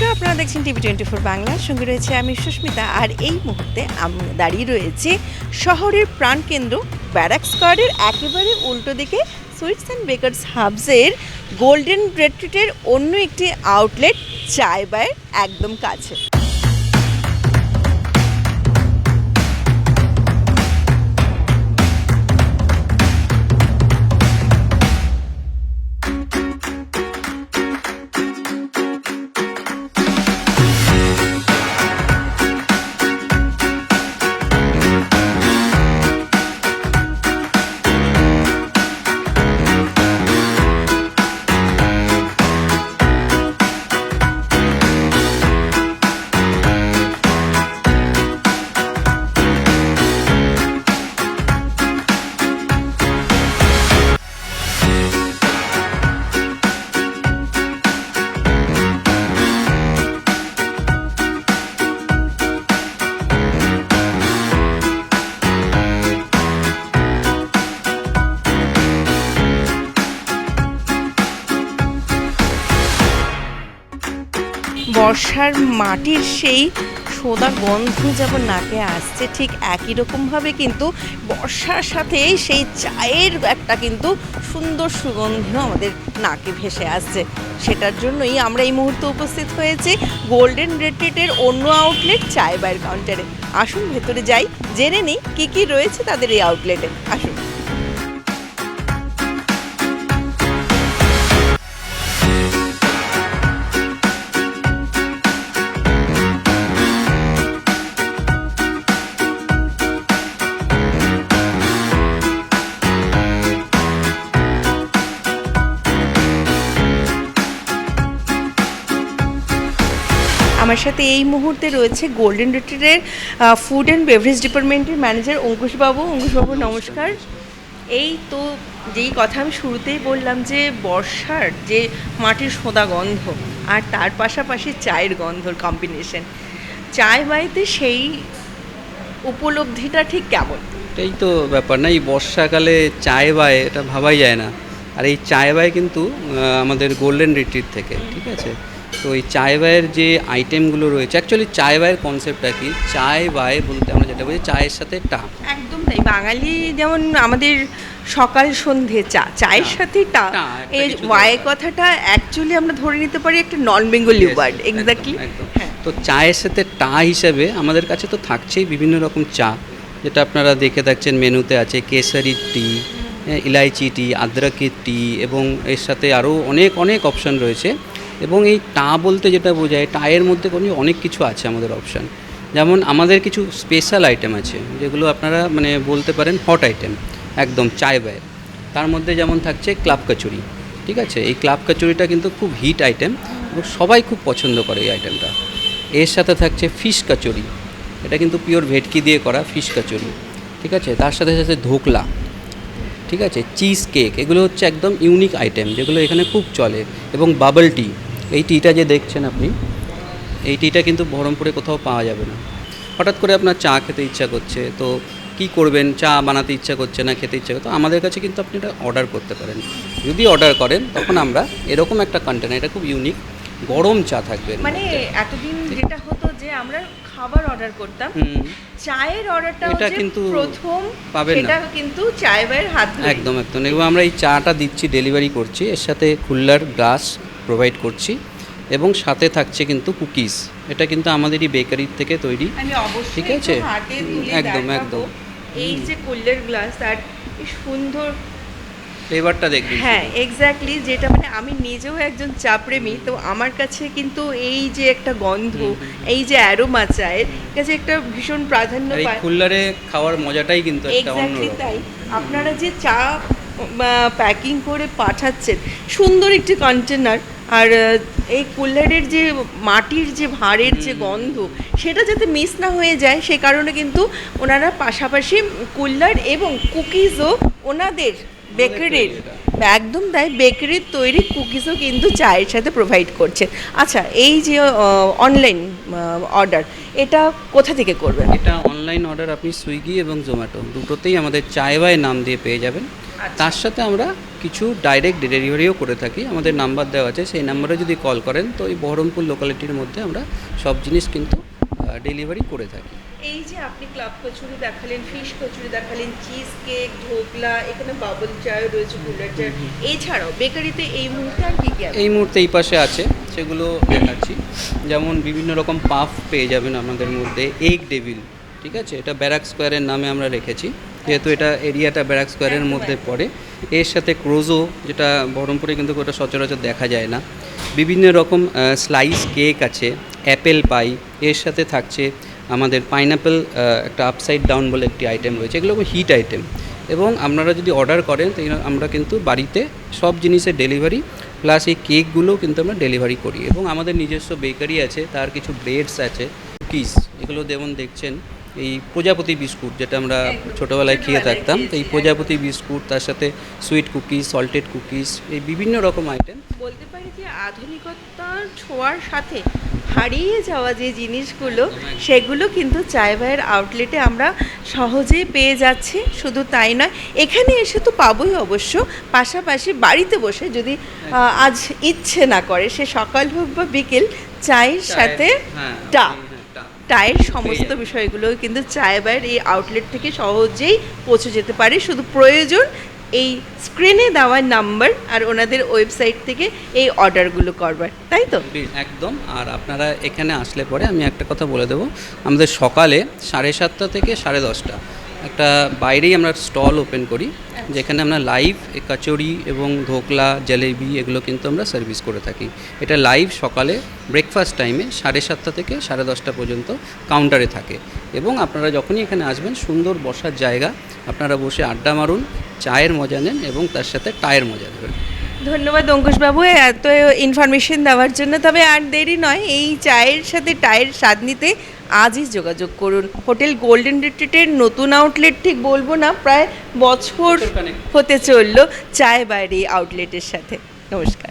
নমস্কার, আপনারা দেখছেন টিভি24 বাংলার সঙ্গে রয়েছে আমি সুস্মিতা। আর এই মুহূর্তে আমি দাঁড়িয়ে রয়েছে শহরের প্রাণকেন্দ্র ব্যারাক স্কোয়ারের একেবারে উল্টো দিকে সুইটস অ্যান্ড বেকার্স হাবসের গোল্ডেন রিট্রিটের অন্য একটি আউটলেট চায় বায়ের একদম কাছে। বর্ষার মাটির সেই সোদা গন্ধ যেমন নাকে আসছে, ঠিক একই রকমভাবে কিন্তু বর্ষার সাথে সেই চায়ের একটা কিন্তু সুন্দর সুগন্ধিও আমাদের নাকে ভেসে আসছে। সেটার জন্যই আমরা এই মুহূর্তে উপস্থিত হয়েছি গোল্ডেন রিট্রিটের অন্য আউটলেট চায় বায়ের কাউন্টারে। আসুন ভেতরে যাই, জেনে নিই কী কী রয়েছে তাদের এই আউটলেটে। আসুন। আমার সাথে এই মুহূর্তে রয়েছে গোল্ডেন রিট্রিটের ফুড অ্যান্ড বেভারেজ ডিপার্টমেন্টের ম্যানেজার অঙ্কুশবাবু। অঙ্কুশবাবু নমস্কার। এই তো যেই কথা আমি শুরুতেই বললাম যে বর্ষার যে মাটির সোঁদা গন্ধ আর তার পাশাপাশি চায়ের গন্ধর কম্বিনেশন, চায় বাড়িতে সেই উপলব্ধিটা ঠিক কেমন? এটাই তো ব্যাপার না, এই বর্ষাকালে চায় বায় এটা ভাবাই যায় না। আর এই চায় বায় কিন্তু আমাদের গোল্ডেন রিট্রিট থেকে, ঠিক আছে। তো এই চায় বায়ের যে আইটেমগুলো রয়েছে, অ্যাকচুয়ালি চায় বায়ের কনসেপ্টটা কি, চায় বায় বলতে আমরা যেটা বলি চায়ের সাথে টা। একদম তাই, বাঙালি যেমন আমাদের সকাল সন্ধে চা, চায়ের সাথে টা, এই ওয়াই কথাটা অ্যাকচুয়ালি আমরা ধরে নিতে পারি একটা নন বেঙ্গলি ওয়ার্ড। এক্স্যাক্টলি। তো চায়ের সাথে টা হিসাবে আমাদের কাছে তো থাকছেই বিভিন্ন রকম চা, যেটা আপনারা দেখে থাকছেন মেনুতে আছে কেসারি টি, ইলাইচি টি, আদরকের টি, এবং এর সাথে আরও অনেক অনেক অপশান রয়েছে। এবং এই টা বলতে যেটা বোঝায়, টায়ের মধ্যে কোনো অনেক কিছু আছে আমাদের অপশান। যেমন আমাদের কিছু স্পেশাল আইটেম আছে যেগুলো আপনারা মানে বলতে পারেন হট আইটেম একদম চায় বায়ের। তার মধ্যে যেমন থাকছে ক্লাব কচুরি, ঠিক আছে। এই ক্লাব কচুরিটা কিন্তু খুব হিট আইটেম এবং সবাই খুব পছন্দ করে এই আইটেমটা। এর সাথে থাকছে ফিশ কচুরি, এটা কিন্তু পিওর ভেটকি দিয়ে করা ফিশ কচুরি, ঠিক আছে। তার সাথে সাথে ধোকলা, ঠিক আছে, চিজ কেক, এগুলো হচ্ছে একদম ইউনিক আইটেম যেগুলো এখানে খুব চলে। এবং বাবল টি, এই টিটা যে দেখছেন আপনি, এই টিটা কিন্তু বহরমপুরে কোথাও পাওয়া যাবে না। হঠাৎ করে আপনার চা খেতে ইচ্ছা করছে, তো কি করবেন, চা বানাতে ইচ্ছা করছে না, খেতে ইচ্ছা করছে, তো আমাদের কাছে কিন্তু আপনি এটা অর্ডার করতে পারেন। যদি অর্ডার করেন তখন আমরা এরকম একটা কন্টেনার, এটা খুব ইউনিক, গরম চা থাকবে। মানে এতদিন যেটা হতো যে আমরা খাবার অর্ডার করতাম, চায়ের অর্ডারটা এটা কিন্তু প্রথম পাবেন না, সেটা কিন্তু চায় বায়ের হাত ধরে। একদম একদম। এবং আমরা এই চাটা দিচ্ছি, ডেলিভারি করছি, এর সাথে কুলার গ্লাস প্রোভাইড করছি, এবং সাথে থাকছে কিন্তু কুকিজ। এটা কিন্তু আমাদেরই বেকারির থেকে তৈরি, ঠিক আছে। একদম একদম। এই যে কুলার গ্লাস আর সুন্দর ফ্লেভারটা দেখবেন। হ্যাঁ এক্স্যাক্টলি, যেটা মানে আমি নিজেও একজন চা প্রেমী, তো আমার কাছে কিন্তু এই যে একটা গন্ধ, এই যে অ্যারোমা চায়ের কাছে একটা ভীষণ প্রাধান্য পায়। এই কুলারে খাওয়ার মজাটাই কিন্তু একটা অন্যরকম। তাই আপনারা যে চা প্যাকিং করে পাঠাচ্ছেন, সুন্দর একটি কন্টেনার, আর এই কুলারের যে মাটির যে ভাঁড়ের যে গন্ধ, সেটা যাতে মিস না হয়ে যায় সে কারণে কিন্তু ওনারা পাশাপাশি কুলার এবং কুকিজও ওনাদের বেকারির, একদম তাই, বেকারির তৈরি কুকিজও কিন্তু চায়ের সাথে প্রোভাইড করছে। আচ্ছা, এই যে অনলাইন অর্ডার, এটা কোথা থেকে করবেন? এটা অনলাইন অর্ডার আপনি সুইগি এবং জোম্যাটো দুটোতেই আমাদের চায় বায় নাম দিয়ে পেয়ে যাবেন। তার সাথে আমরা কিছু ডাইরেক্ট ডেলিভারিও করে থাকি। আমাদের নাম্বার দেওয়া আছে, সেই নাম্বারে যদি কল করেন তো এই বহরমপুর লোকালিটির মধ্যে আমরা সব জিনিস কিন্তু ডেলিভারি করে থাকি। এই যে আপনি ক্লাব কচুরি দেখালেন, ফিশ কচুরি দেখালেন, চিজ কেক, ঢোকলা, এখানে বাবল চায় রয়েছে, কুলার চায়, এছাড়াও বেকারিতে এই মুহূর্তে আর কি কি আছে? এই মুহূর্তে এই পাশে আছে, সেগুলো দেখাচ্ছি। যেমন বিভিন্ন রকম পাফ পেয়ে যাবেন আমাদের মধ্যে, এগ ডেভিল, ঠিক আছে, এটা ব্যারাক স্কোয়ারের নামে আমরা রেখেছি, যেহেতু এটা এরিয়াটা ব্যারাক স্কোয়ারের মধ্যে পড়ে। এর সাথে ক্রোজো, যেটা বহরমপুরে কিন্তু ওটা সচরাচর দেখা যায় না। বিভিন্ন রকম স্লাইস কেক আছে, অ্যাপেল পাই, এর সাথে থাকছে আমাদের পাইনঅ্যাপেল, একটা আপসাইড ডাউন বলে একটি আইটেম রয়েছে। এগুলো হিট আইটেম, এবং আপনারা যদি অর্ডার করেন তো আমরা কিন্তু বাড়িতে সব জিনিসের ডেলিভারি প্লাস এই কেকগুলোও কিন্তু আমরা ডেলিভারি করি। এবং আমাদের নিজস্ব বেকারি আছে, তার কিছু ব্রেডস আছে, কুকিজ, এগুলো যেমন দেখছেন এই প্রজাপতি বিস্কুট, যেটা আমরা ছোটোবেলায় খেয়ে থাকতাম, তো এই প্রজাপতি বিস্কুট, তার সাথে সুইট কুকিজ, সল্টেড কুকিজ, এই বিভিন্ন রকম আইটেম। বলতে পারি যে আধুনিকতার ছোঁয়ার সাথে হারিয়ে যাওয়া যে জিনিসগুলো, সেগুলো কিন্তু চায় ভাইয়ের আউটলেটে আমরা সহজেই পেয়ে যাচ্ছি। শুধু তাই নয়, এখানে এসে তো পাবোই অবশ্য, পাশাপাশি বাড়িতে বসে যদি আজ ইচ্ছে না করে, সে সকাল হোক বা বিকেল, চায়ের সাথে টায়ের সমস্ত বিষয়গুলো কিন্তু চায় ভাইয়ের এই আউটলেট থেকে সহজেই পৌঁছে যেতে পারে। শুধু প্রয়োজন এই স্ক্রিনে দেওয়া নাম্বার আর ওনাদের ওয়েবসাইট থেকে এই অর্ডারগুলো করবার, তাই তো? একদম। আর আপনারা এখানে আসলে পরে আমি একটা কথা বলে দেবো, আমাদের সকালে 7:30 থেকে 10:30 একটা বাইরেই আমরা স্টল ওপেন করি, যেখানে আমরা লাইভ কচুরি এবং ধোকলা, জলেবি, এগুলো কিন্তু আমরা সার্ভিস করে থাকি। এটা লাইভ সকালে ব্রেকফাস্ট টাইমে 7:30 থেকে 10:30 পর্যন্ত কাউন্টারে থাকে। এবং আপনারা যখনই এখানে আসবেন, সুন্দর বসার জায়গা, আপনারা বসে আড্ডা মারুন, চায়ের মজা নেন এবং তার সাথে টায়ের মজা নেবেন। ধন্যবাদ অঙ্কুশবাবু এত ইনফরমেশন দেওয়ার জন্য। তবে আর দেরি নয়, এই চায়ের সাথে টায়ের স্বাদ নিতে আজই যোগাযোগ করুন। হোটেল গোল্ডেন রিট্রিটের নতুন আউটলেট ঠিক বলবো না, প্রায় বছর হতে চললো চায় বাইরে আউটলেটের সাথে। নমস্কার।